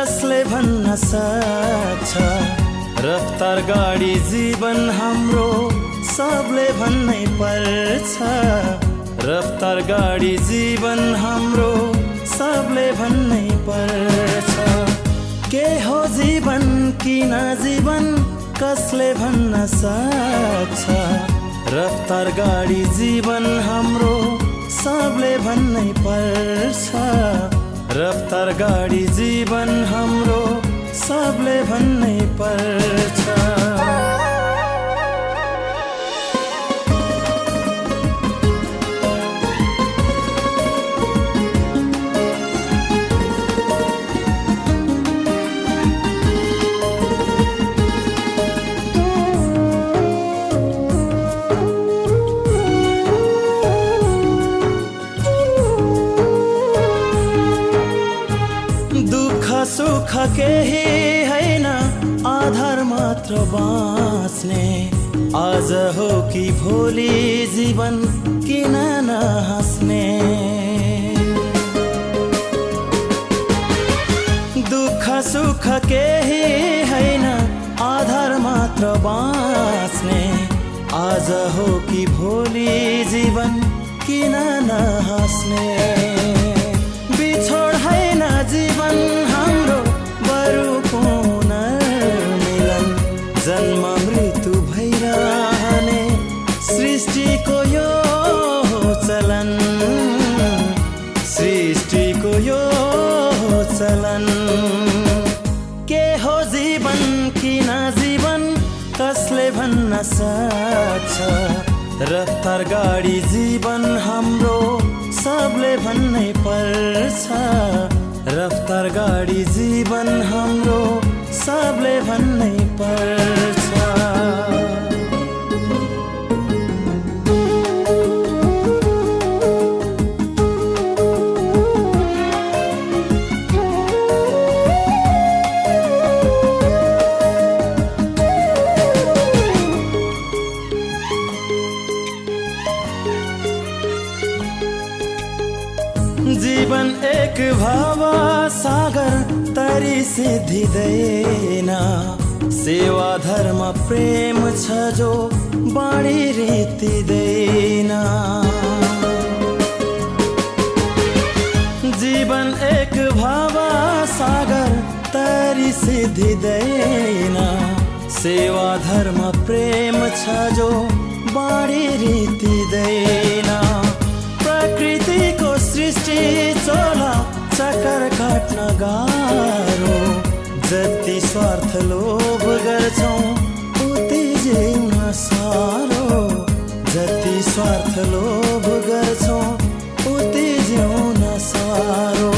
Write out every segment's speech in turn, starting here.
कसले भन्न सक्छ रफ्तार गाडी जीवन हाम्रो सबले भन्नै पर्छ रफ्तार गाडी जीवन हाम्रो सबले भन्नै पर्छ के हो जीवन किन जीवन कसले भन्न सक्छ रफ्तार गाडी जीवन हाम्रो सबले भन्नै पर्छ रफ्तार गाडी जीवन हाम्रो सबले भन्नै पर्छ सुख केही हैन आधार मात्र बाँच्ने आज हो कि भोलि जीवन किन नहाँस्ने दुःख सुख केही हैन आधार मात्र बाँच्ने आज हो कि भोलि जीवन किन नहाँस्ने बिछोड हैन जीवन हाम्रो बरु पुनर्मिलन जन्म मृत्यु भइरहने सृष्टिको यो चलन सृष्टिको यो चलन के हो जीवन किन जीवन कसले भन्न सक्छ रफ्तार गाडी जीवन हाम्रो सबले भन्नै पर्छ रफ्तार गाडी जीवन हाम्रो सबले भन्नै पर्छ जीवन एक भाव सागर तरी सिद्धिदैन सेवा धर्म प्रेम छ जो बाणी रीतिदैन जीवन एक भाव सागर तरी सिद्धिदैन सेवा धर्म प्रेम छ जो बाणी रीतिदैन प्रकृतिको सृष्टि चोला चक्कर काट्न गाह्रो जति स्वार्थ लोभ गर्छौं उति जिउन साह्रो जति स्वार्थ लोभ गर्छौं उति जिउन साह्रो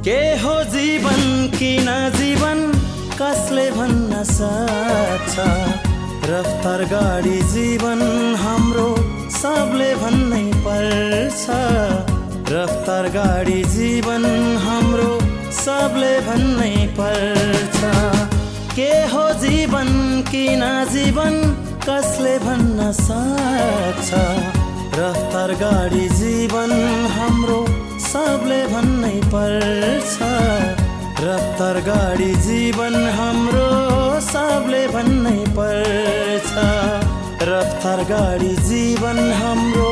के हो जीवन किन जीवन कसले भन्न सक्छ रफ्तार गाडी जीवन हाम्रो सबले भन्नै पर्छ रफ्तार गाडी जीवन हाम्रो सबले भन्नै पर्छ के हो जीवन किन जीवन कसले भन्न सक्छ रफ्तार गाडी जीवन हाम्रो सबले भन्नै पर्छ रफ्तार गाडी जीवन हाम्रो सबले भन्नै पर्छ रफ्तार गाडी जीवन हाम्रो